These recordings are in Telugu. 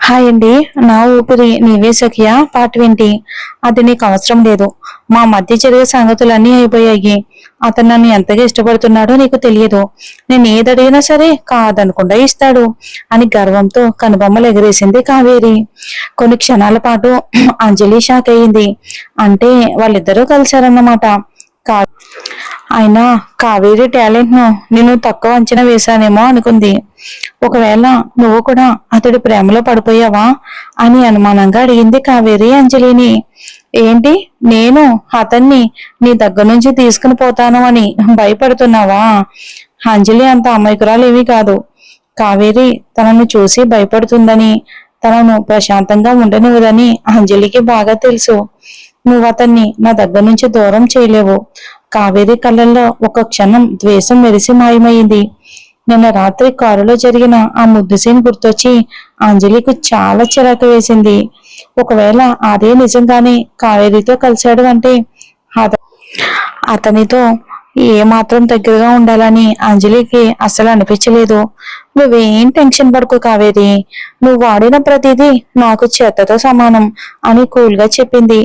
హాయ్ అండి. నా ఊపిరి నీవే సఖియా పాట వింటి. అది నీకు అవసరం లేదు. మా మధ్య జరిగే సంగతులన్నీ అయిపోయాయి. అతను నన్ను ఎంతగా ఇష్టపడుతున్నాడో నీకు తెలియదు. నేను ఏదడిగినా సరే కాదనకుండా ఇస్తాడు అని గర్వంతో కనుబొమ్మలు ఎగరేసింది కావేరి. కొన్ని క్షణాల పాటు అంజలి షాక్ అయింది. అంటే వాళ్ళిద్దరూ కలిశారన్నమాట. కా అయినా కావేరి టాలెంట్ ను నేను తక్కువ అంచనా వేశానేమో అనుకుంది. ఒకవేళ నువ్వు కూడా అతడి ప్రేమలో పడిపోయావా అని అనుమానంగా అడిగింది కావేరి అంజలిని. ఏంటి, నేను అతన్ని నీ దగ్గర నుంచి తీసుకుని పోతాను అని భయపడుతున్నావా? అంజలి అంత అమాయకురాలేమీ కాదు. కావేరి తనను చూసి భయపడుతుందని, తనను ప్రశాంతంగా ఉండనివ్వదని అంజలికి బాగా తెలుసు. నువ్వు అతన్ని నా దగ్గర నుంచి దూరం చేయలేవు. కావేరి కళ్ళల్లో ఒక క్షణం ద్వేషం మెరిసి మాయమైంది. నిన్న రాత్రి కారులో జరిగిన ఆ ముద్దు సీన్ గుర్తొచ్చి అంజలికి చాలా చిరాకు వేసింది. ఒకవేళ అదే నిజంగానే కావేరితో కలిశాడు అంటే అతనితో ఏ మాత్రం దగ్గరగా ఉండాలని అంజలికి అసలు అనిపించలేదు. నువ్వేం టెన్షన్ పడుకో కావేరి, నువ్వు వాడిన ప్రతిదీ నాకు చెత్తతో సమానం అని కూల్గా చెప్పింది.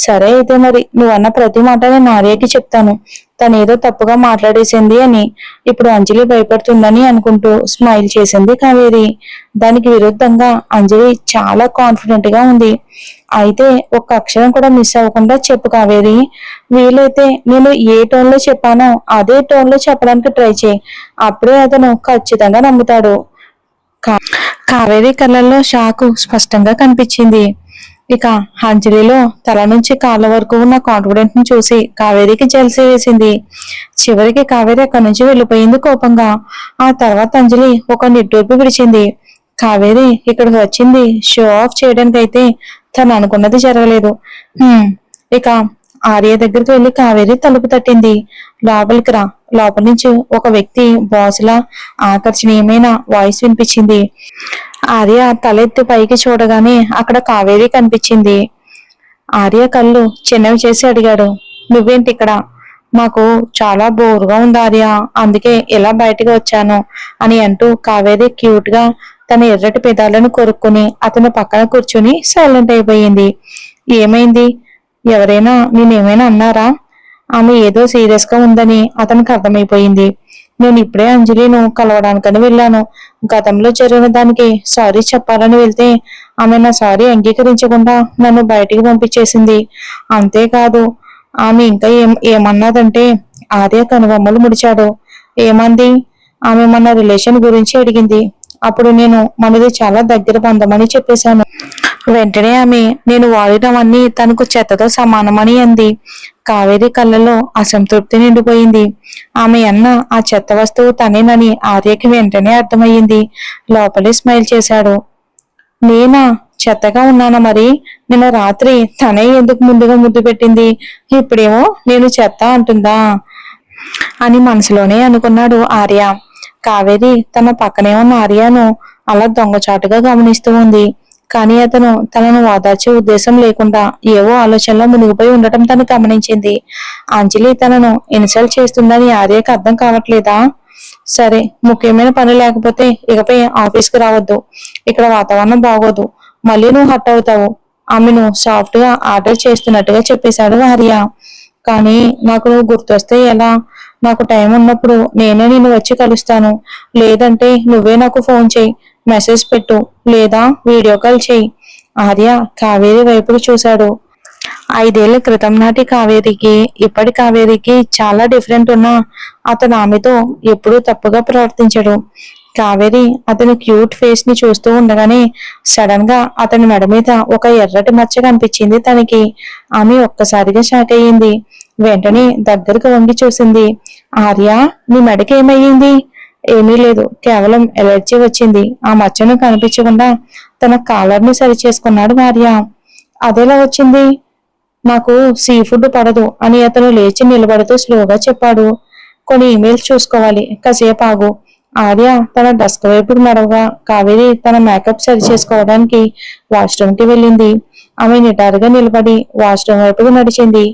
సరే అయితే మరి నువ్వన్న ప్రతి మాట నేను ఆర్యకి చెప్తాను. తనేదో తప్పుగా మాట్లాడేసింది అని. ఇప్పుడు అంజలి భయపడుతుందని అనుకుంటూ స్మైల్ చేసింది కావేరి. దానికి విరుద్ధంగా అంజలి చాలా కాన్ఫిడెంట్ గా ఉంది. అయితే ఒక్క అక్షరం కూడా మిస్ అవ్వకుండా చెప్పు కావేరి. వీలైతే నేను ఏ టోన్ లో చెప్పానో అదే టోన్ లో చెప్పడానికి ట్రై చేయి. అప్పుడే అతను ఖచ్చితంగా నమ్ముతాడు. కావేరి కళ్ళల్లో షాకు స్పష్టంగా కనిపించింది. ఇక అంజలిలో తల నుంచి కాళ్ళ వరకు ఉన్న కాన్ఫిడెంట్ ని చూసి కావేరికి జలసి వేసింది. చివరికి కావేరి అక్కడి నుంచి వెళ్ళిపోయింది కోపంగా. ఆ తర్వాత అంజలి ఒక నిట్టూర్పు విడిచింది. కావేరి ఇక్కడికి వచ్చింది షో ఆఫ్ చేయడానికైతే తను అనుకున్నది జరగలేదు. ఇక ఆర్య దగ్గరికి వెళ్లి కావేరి తలుపు తట్టింది. లోపలికి రా. లోపల నుంచి ఒక వ్యక్తి బాసులా ఆకర్షణీయమైన వాయిస్ వినిపించింది. ఆర్య తలెత్తి పైకి చూడగానే అక్కడ కావేరి కనిపించింది. ఆర్య కళ్ళు చిన్నవి చేసి అడిగాడు, నువ్వేంటి ఇక్కడ? నాకు చాలా బోరుగా ఉంది ఆర్య, అందుకే ఇలా బయటకు వచ్చాను అని అంటూ కావేరి క్యూట్ గా తన ఎర్రటి పెదాలను కొరుక్కుని అతని పక్కన కూర్చుని సైలెంట్ అయిపోయింది. ఏమైంది? ఎవరైనా నేనేమైనా అన్నారా? ఆమె ఏదో సీరియస్ గా ఉందని అతనికి అర్థమైపోయింది. నేను ఇప్పుడే అంజలిను కలవడానికని వెళ్ళాను. గతంలో జరిగిన దానికి సారీ చెప్పాలని వెళ్తే ఆమె నా సారీ అంగీకరించకుండా నన్ను బయటికి పంపించేసింది. అంతేకాదు ఆమె ఇంకా ఏమన్నదంటే ఆర్య కనుబొమ్మలు ముడిచాడు. ఏమంది? ఆమె మన రిలేషన్ గురించి అడిగింది. అప్పుడు నేను మనది చాలా దగ్గర బంధమని చెప్పేశాను. వెంటనే ఆమె నేను వాడినవన్నీ తనకు చెత్తతో సమానమని అంది. కావేరి కళ్ళలో అసంతృప్తి నిండిపోయింది. ఆమె అన్న ఆ చెత్త వస్తువు తనేనని ఆర్యకి వెంటనే అర్థమయ్యింది. లోపలి స్మైల్ చేశాడు. నేనా చెత్తగా ఉన్నానా? మరి నిన్న రాత్రి తనే ఎందుకు ముందుగా ముద్దు పెట్టింది, ఇప్పుడేమో నేను చెత్త అంటుందా అని మనసులోనే అనుకున్నాడు ఆర్య. కావేరి తన పక్కనే ఉన్న ఆర్యను అలా దొంగచాటుగా గమనిస్తూ ఉంది. కానీ అతను తనను ఓదార్చే ఉద్దేశం లేకుండా ఏవో ఆలోచనలో మునిగిపోయి ఉండటం తను గమనించింది. అంజలి తనను ఇన్సల్ట్ చేస్తుందని ఆర్యకి అర్థం కావట్లేదా? సరే, ముఖ్యమైన పని లేకపోతే ఇకపై ఆఫీస్కి రావద్దు. ఇక్కడ వాతావరణం బాగోదు. మళ్ళీ నువ్వు హట్ అవుతావు. ఆమెను సాఫ్ట్ గా ఆర్డర్ చేస్తున్నట్టుగా చెప్పేశాడు ఆర్య. కానీ నాకు నువ్వు గుర్తొస్తే ఎలా? నాకు టైం ఉన్నప్పుడు నేనే నిన్ను వచ్చి కలుస్తాను. లేదంటే నువ్వే నాకు ఫోన్ చేయి, మెసేజ్ పెట్టు, లేదా వీడియో కాల్ చేయి. ఆర్య కావేరి వైపుకు చూశాడు. 5 ఏళ్ల క్రితం నాటి కావేరికి ఇప్పటి కావేరికి చాలా డిఫరెంట్ ఉన్నా అతను ఆమెతో ఎప్పుడూ తప్పుగా ప్రవర్తించడు. కావేరి అతని క్యూట్ ఫేస్ ని చూస్తూ ఉండగానే సడన్ గా అతని మెడ మీద ఒక ఎర్రటి మచ్చ కనిపించింది తనకి. ఆమె ఒక్కసారిగా షాక్ అయ్యింది. వెంటనే దగ్గరకు వంగి చూసింది. ఆర్య, నీ మెడకి ఏమయ్యింది? ఏమీ లేదు, కేవలం ఎలర్జీ వచ్చింది. ఆ మచ్చను కనిపించకుండా తన కాలర్ ని సరి చేసుకున్నాడు ఆర్య. అదెలా వచ్చింది? నాకు సీ ఫుడ్ పడదు అని అతను లేచి నిలబడుతూ స్లోగా చెప్పాడు. కొన్ని ఇమెయిల్స్ చూసుకోవాలి, కాసేపు ఆగు. ఆర్య తన డెస్క్ వైపుకు నడవగా కావేరి తన మేకప్ సరి చేసుకోవడానికి వాష్రూమ్ కి వెళ్ళింది. ఆమె నిటారుగా నిలబడి వాష్రూమ్ వైపుకు నడిచింది.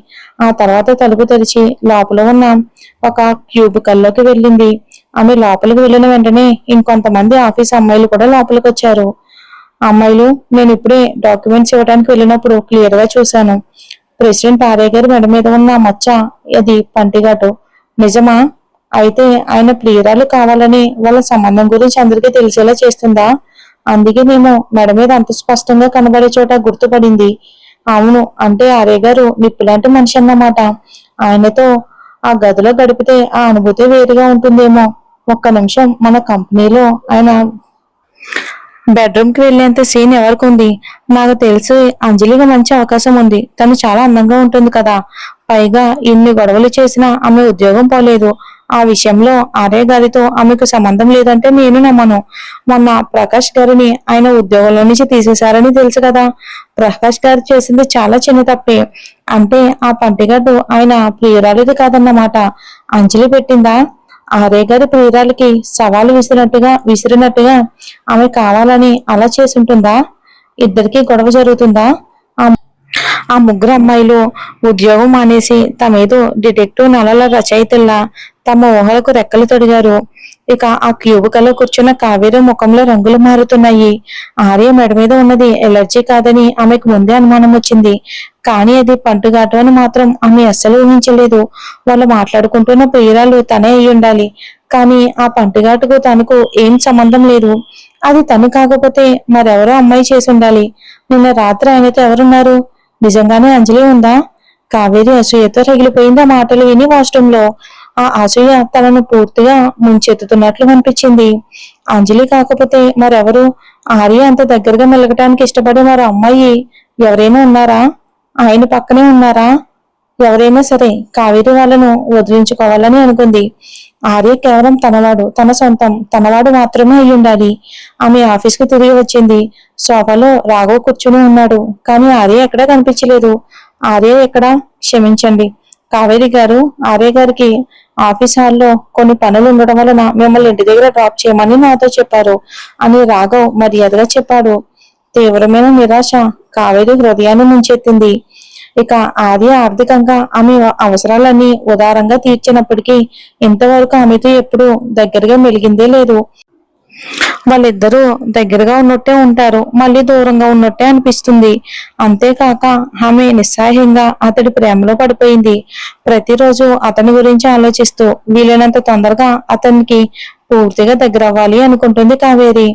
ఆ తర్వాత తలుపు తెరిచి లోపల ఉన్న ఒక క్యూబికల్లోకి వెళ్ళింది. ఆమె లోపలికి వెళ్ళిన వెంటనే ఇంకొంతమంది ఆఫీస్ అమ్మాయిలు కూడా లోపలికి వచ్చారు. అమ్మాయిలు, నేను ఇప్పుడే డాక్యుమెంట్స్ ఇవ్వడానికి వెళ్ళినప్పుడు క్లియర్ గా చూశాను. ప్రెసిడెంట్ ఆర్య గారి మెడ మీద ఉన్న ఆ మచ్చ, అది పంటిగాటు. నిజమా? అయితే ఆయన ప్రియురాలు కావాలని వాళ్ళ సంబంధం గురించి అందరికీ తెలిసేలా చేస్తుందా? అందుకే నేను మెడ మీద అంత స్పష్టంగా కనబడే చోట గుర్తుపడింది. అవును, అంటే ఆర్య గారు నిప్పులాంటి మనిషి అన్నమాట. ఆయనతో ఆ గదిలో గడిపితే ఆ అనుభూతి వేరుగా ఉంటుందేమో. ఒక్క నిమిషం, మన కంపెనీలో ఆయన బెడ్రూమ్ కి వెళ్లేంత సీన్ ఎవరికి ఉంది? నాకు తెలిసి అంజలికి మంచి అవకాశం ఉంది. తను చాలా అందంగా ఉంటుంది కదా. పైగా ఇన్ని గొడవలు చేసినా ఆమె ఉద్యోగం పోలేదు. ఆ విషయంలో ఆర్య గారితో ఆమెకు సంబంధం లేదంటే నేను నమ్మను. మొన్న ప్రకాష్ గారిని ఆయన ఉద్యోగంలో నుంచి తీసేశారని తెలుసు కదా. ప్రకాష్ గారు చేసింది చాలా చిన్న తప్పే. అంటే ఆ పంటిగడ్డు ఆయన ప్రియురాలిది కాదన్నమాట. అంజలి పెట్టిందా? ఆర్య గారి ప్రియురాలికి సవాలు విసిరినట్టుగా ఆమె కావాలని అలా చేసుంటుందా? ఇద్దరికి గొడవ జరుగుతుందా? ఆ ఆ ముగ్గురు అమ్మాయిలు ఉద్యోగం మానేసి తమేదో డిటెక్టివ్ నవల రచయితల్లా తమ ఊహలకు రెక్కలు తొడిగారు. ఇక ఆ క్యూబికల్లో కూర్చున్న కావేరి ముఖంలో రంగులు మారుతున్నాయి. ఆర్య మెడ మీద ఉన్నది ఎలర్జీ కాదని ఆమెకు ముందే అనుమానం వచ్చింది. కానీ అది పంటుగాటు అని మాత్రం ఆమె అస్సలు ఊహించలేదు. వాళ్ళు మాట్లాడుకుంటున్న ప్రియురాలు తనే అయి ఉండాలి. కానీ ఆ పంటిఘాటుకు తనకు ఏం సంబంధం లేదు. అది తను కాకపోతే మరెవరో అమ్మాయి చేసి ఉండాలి. నిన్న రాత్రి ఆయనతో ఎవరున్నారు? నిజంగానే అంజలి ఉందా? కావేరి అసూయతో రగిలిపోయింది ఆ మాటలు విని వాష్రూమ్ లో. ఆ అసూయ తనను పూర్తిగా ముంచెత్తుతున్నట్లు కనిపించింది. అంజలి కాకపోతే మరెవరు? ఆర్య అంత దగ్గరగా మెలగటానికి ఇష్టపడే మరో అమ్మాయి ఎవరైనా ఉన్నారా? ఆయన పక్కనే ఉన్నారా? ఎవరైనా సరే కావేరి వాళ్ళను వదిలించుకోవాలని అనుకుంది. ఆర్య కేవలం తనవాడు, తన సొంతం, తనవాడు మాత్రమే అయి ఉండాలి. ఆమె ఆఫీస్ కి తిరిగి వచ్చింది. సోఫాలో రాఘవ్ కూర్చుని ఉన్నాడు. కానీ ఆర్య ఎక్కడా కనిపించలేదు. ఆర్య ఎక్కడా? క్షమించండి కావేరి గారు, ఆర్య గారికి ఆఫీస్ హాల్లో కొన్ని పనులు ఉండడం వలన మిమ్మల్ని ఇంటి దగ్గర డ్రాప్ చేయమని నాతో చెప్పారు అని రాఘవ్ మర్యాదగా చెప్పాడు. తీవ్రమైన నిరాశ కావేరి హృదయాన్ని ముంచెత్తింది. ఇక ఆర్య ఆర్థికంగా ఆమె అవసరాలన్నీ ఉదారంగా తీర్చినప్పటికీ ఇంతవరకు ఆమెతో ఎప్పుడు దగ్గరగా మెలిగిందే లేదు. వాళ్ళిద్దరూ దగ్గరగా ఉన్నట్టే ఉంటారు, మళ్ళీ దూరంగా ఉన్నట్టే అనిపిస్తుంది. అంతేకాక ఆమె నిస్సహాయంగా అతడి ప్రేమలో పడిపోయింది. ప్రతిరోజు అతని గురించి ఆలోచిస్తూ వీలైనంత తొందరగా అతనికి పూర్తిగా దగ్గర అవ్వాలి అనుకుంటుంది కావేరి.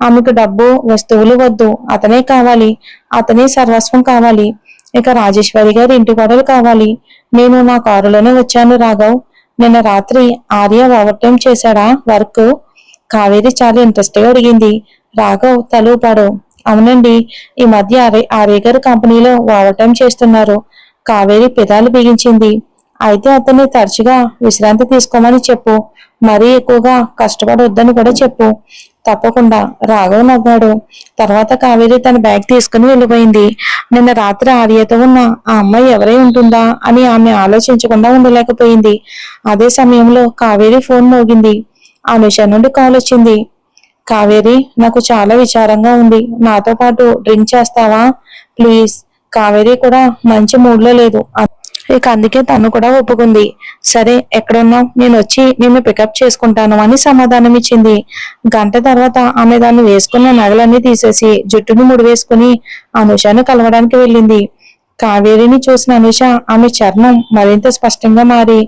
ఆమెకు డబ్బు, వస్తువులు వద్దు, అతనే కావాలి. అతనే సర్వస్వం కావాలి. ఇక రాజేశ్వరి గారి ఇంటి గొడవలు కావాలి. నేను నా కారులోనే వచ్చాను రాఘవ్. నిన్న రాత్రి ఆర్య ఓవర్ టైం చేశాడా వర్క్? కావేరి చాలా ఇంట్రెస్ట్ గా అడిగింది. రాఘవ్ తలూపాడు. అవునండి, ఈ మధ్య ఆర్య గారు కంపెనీలో ఓవర్ టైం చేస్తున్నారు. కావేరి పెదాలు బిగించింది. అయితే అతన్ని తరచుగా విశ్రాంతి తీసుకోమని చెప్పు. మరీ ఎక్కువగా కష్టపడొద్దని కూడా చెప్పు. తప్పకుండా, రాఘవ్ నవ్వాడు. తర్వాత కావేరి తన బ్యాగ్ తీసుకుని వెళ్ళిపోయింది. నిన్న రాత్రి ఆర్యతో ఉన్న ఆ అమ్మాయి ఎవరై ఉంటుందా అని ఆమె ఆలోచించకుండా ఉండలేకపోయింది. అదే సమయంలో కావేరి ఫోన్ మోగింది. అనుష నుండి కాల్ వచ్చింది. కావేరి, నాకు చాలా విచారంగా ఉంది. నాతో పాటు డ్రింక్ చేస్తావా ప్లీజ్? కావేరి కూడా మంచి మూడ్ లో లేదు. ఇక అందుకే తను కూడా ఒప్పుకుంది. సరే, ఎక్కడున్నావు? నేను వచ్చి నిన్ను పికప్ చేసుకుంటాను అని సమాధానం ఇచ్చింది. గంట తర్వాత ఆమె దాన్ని వేసుకున్న నగలన్నీ తీసేసి జుట్టును ముడివేసుకుని అనుషను కలవడానికి వెళ్ళింది. కావేరిని చూసిన అనుష ఆమె చర్మం మరింత స్పష్టంగా మారి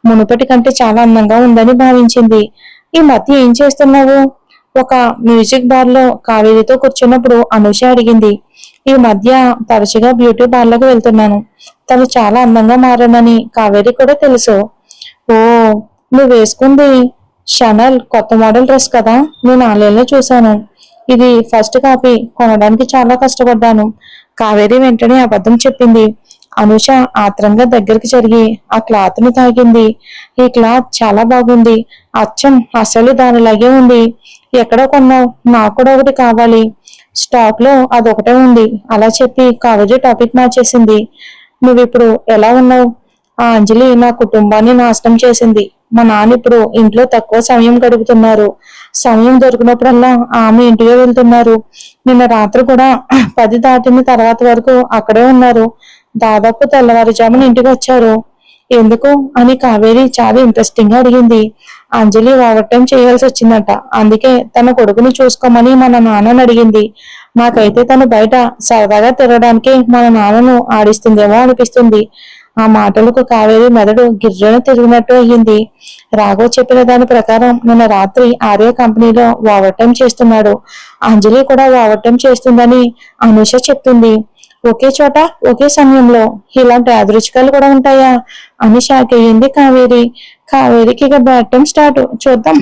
మునుపటి కంటే చాలా అందంగా ఉందని భావించింది. ఈ మధ్య ఏం చేస్తున్నావు? ఒక మ్యూజిక్ బార్ లో కావేరితో కూర్చున్నప్పుడు అనుష అడిగింది. ఈ మధ్య తరచుగా బ్యూటీ పార్లర్కి వెళ్తున్నాను. తను చాలా అందంగా మారానని కావేరి కూడా తెలుసు. ఓ, నువ్వు వేసుకుంది షనల్ కొత్త మోడల్ డ్రెస్ కదా. నేను ఆన్లైన్లో చూశాను. ఇది ఫస్ట్ కాపీ. కొనడానికి చాలా కష్టపడ్డాను. కావేరి వెంటనే అబద్ధం చెప్పింది. అనుష ఆత్రంగా దగ్గరికి జరిగి ఆ క్లాత్ ను తాగింది. ఈ క్లాత్ చాలా బాగుంది. అచ్చం అసలు దానిలాగే ఉంది. ఎక్కడ కొన్నావు? నాకు కూడా ఒకటి కావాలి. స్టాక్ లో అదొకటే ఉంది. అలా చెప్పి కావేరి టాపిక్ మార్చేసింది. నువ్విప్పుడు ఎలా ఉన్నావు? ఆ అంజలి నా కుటుంబాన్ని నాశనం చేసింది. మా నాన్న ఇప్పుడు ఇంట్లో తక్కువ సమయం గడుపుతున్నారు. సమయం దొరికినప్పుడల్లా ఆమె ఇంటికి వెళ్తున్నారు. నిన్న రాత్రి కూడా 10 దాటిన తర్వాత వరకు అక్కడే ఉన్నారు. దాదాపు తెల్లవారుజామున ఇంటికి వచ్చారు. ఎందుకు అని కావేరి చాలా ఇంట్రెస్టింగ్ గా అడిగింది. అంజలి ఓవర్ టైం చేయాల్సి వచ్చిందట, అందుకే తన కొడుకుని చూసుకోమని మన నాన్నని అడిగింది. నాకైతే తను బయట సరదాగా తిరగడానికి మన నాన్నను ఆడిస్తుందేమో అనిపిస్తుంది. ఆ మాటలకు కావేరి మెదడు గిర్రన తిరిగినట్టు అయ్యింది. రాఘవ్ చెప్పిన దాని ప్రకారం నిన్న రాత్రి ఆర్య కంపెనీలో ఓవర్ టైం చేస్తున్నాడు. అంజలి కూడా ఓవర్ టైం చేస్తుందని అనుష చెప్తుంది. ఒకే చోట ఒకే సమయంలో ఇలాంటి అదృష్టకాలు కూడా ఉంటాయా అని షాక్ అయ్యింది కావేరి. కావేరికి ఇక బ్యాడ్ టైం స్టార్ట్. చూద్దాం.